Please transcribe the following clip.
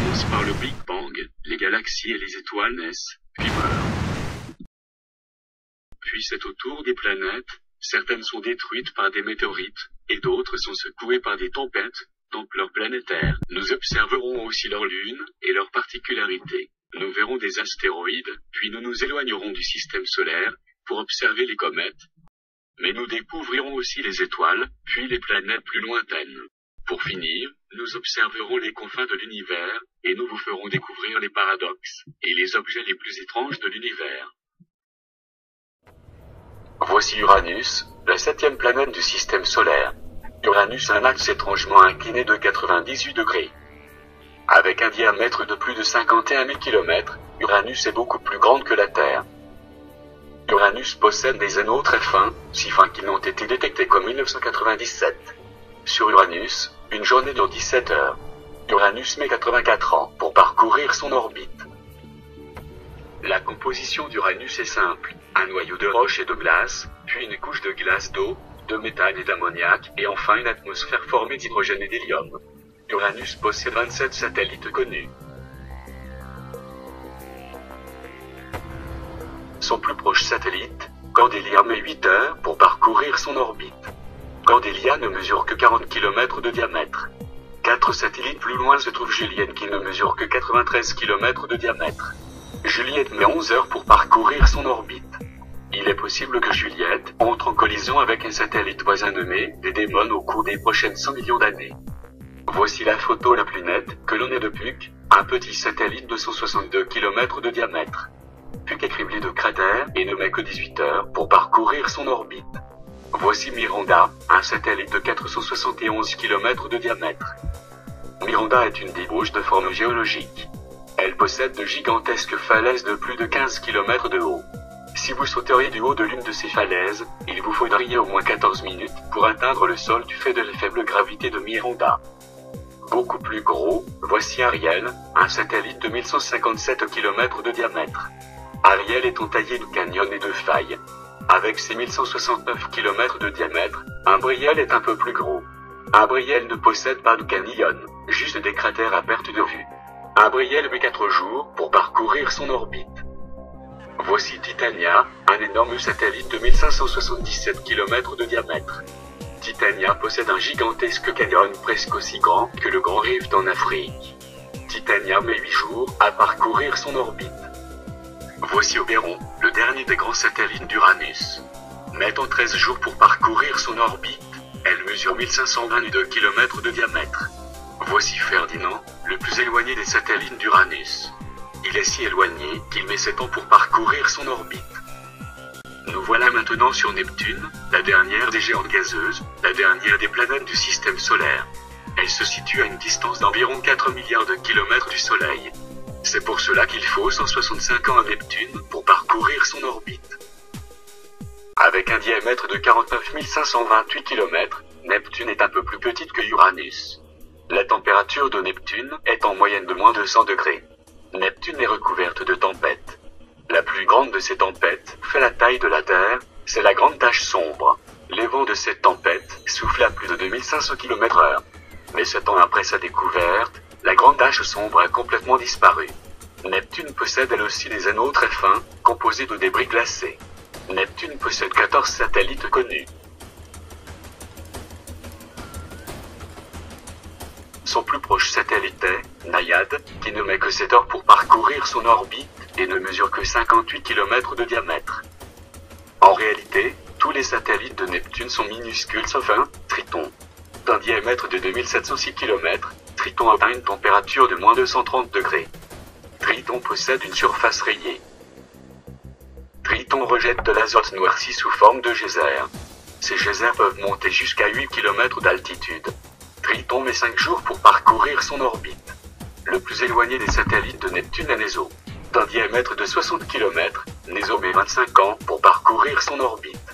commence par le Big Bang, les galaxies et les étoiles naissent, puis meurent. Puis c'est au tour des planètes, certaines sont détruites par des météorites, et d'autres sont secouées par des tempêtes, d'ampleur planétaire. Nous observerons aussi leurs lunes, et leurs particularités. Nous verrons des astéroïdes, puis nous nous éloignerons du système solaire, pour observer les comètes. Mais nous découvrirons aussi les étoiles, puis les planètes plus lointaines. Pour finir, nous observerons les confins de l'univers, et nous vous ferons découvrir les paradoxes, et les objets les plus étranges de l'univers. Voici Uranus, la 7e planète du système solaire. Uranus a un axe étrangement incliné de 98 degrés. Avec un diamètre de plus de 51 000 km, Uranus est beaucoup plus grande que la Terre. Uranus possède des anneaux très fins, si fins qu'ils n'ont été détectés qu'en 1997. Sur Uranus, une journée dure 17 heures. Uranus met 84 ans pour parcourir son orbite. La composition d'Uranus est simple, un noyau de roche et de glace, puis une couche de glace d'eau, de méthane et d'ammoniac, et enfin une atmosphère formée d'hydrogène et d'hélium. Uranus possède 27 satellites connus. Son plus proche satellite, Candélia, met 8 heures pour parcourir son orbite. Candélia ne mesure que 40 km de diamètre. 4 satellites plus loin se trouve Juliette qui ne mesure que 93 km de diamètre. Juliette met 11 heures pour parcourir son orbite. Il est possible que Juliette entre en collision avec un satellite voisin nommé Dédémon au cours des prochaines 100 millions d'années. Voici la photo la plus nette que l'on ait de Puck, un petit satellite de 162 km de diamètre. Puck est criblé de cratères et ne met que 18 heures pour parcourir son orbite. Voici Miranda, un satellite de 471 km de diamètre. Miranda est une débauche de forme géologique. Elle possède de gigantesques falaises de plus de 15 km de haut. Si vous sauteriez du haut de l'une de ces falaises, il vous faudrait au moins 14 minutes pour atteindre le sol du fait de la faible gravité de Miranda. Beaucoup plus gros, voici Ariel, un satellite de 1157 km de diamètre. Ariel est entaillé de canyons et de failles. Avec ses 1169 km de diamètre, Imbriel est un peu plus gros. Imbriel ne possède pas de canyon, juste des cratères à perte de vue. Imbriel met 4 jours pour parcourir son orbite. Voici Titania, un énorme satellite de 1577 km de diamètre. Titania possède un gigantesque canyon presque aussi grand que le Grand Rift en Afrique. Titania met 8 jours à parcourir son orbite. Voici Oberon, le dernier des grands satellites d'Uranus. Mettant 13 jours pour parcourir son orbite, elle mesure 1522 km de diamètre. Voici Ferdinand, le plus éloigné des satellites d'Uranus. Il est si éloigné qu'il met 7 ans pour parcourir son orbite. Nous voilà maintenant sur Neptune, la dernière des géantes gazeuses, la dernière des planètes du système solaire. Elle se situe à une distance d'environ 4 milliards de kilomètres du Soleil. C'est pour cela qu'il faut 165 ans à Neptune pour parcourir son orbite. Avec un diamètre de 49 528 km, Neptune est un peu plus petite que Uranus. La température de Neptune est en moyenne de moins de 100 degrés. Neptune est recouverte de tempêtes. La plus grande de ces tempêtes fait la taille de la Terre, c'est la grande tache sombre. Les vents de cette tempête soufflent à plus de 2500 km/h. Mais 7 ans après sa découverte, la grande tache sombre a complètement disparu. Neptune possède elle aussi des anneaux très fins, composés de débris glacés. Neptune possède 14 satellites connus. Son plus proche satellite est Naiad, qui ne met que 7 heures pour parcourir son orbite et ne mesure que 58 km de diamètre. En réalité, tous les satellites de Neptune sont minuscules sauf un, Triton. D'un diamètre de 2706 km, Triton atteint une température de moins de 130 degrés. Triton possède une surface rayée. Triton rejette de l'azote noirci sous forme de geysers. Ces geysers peuvent monter jusqu'à 8 km d'altitude. Triton met 5 jours pour parcourir son orbite. Le plus éloigné des satellites de Neptune est Néso. D'un diamètre de 60 km, Néso met 25 ans pour parcourir son orbite.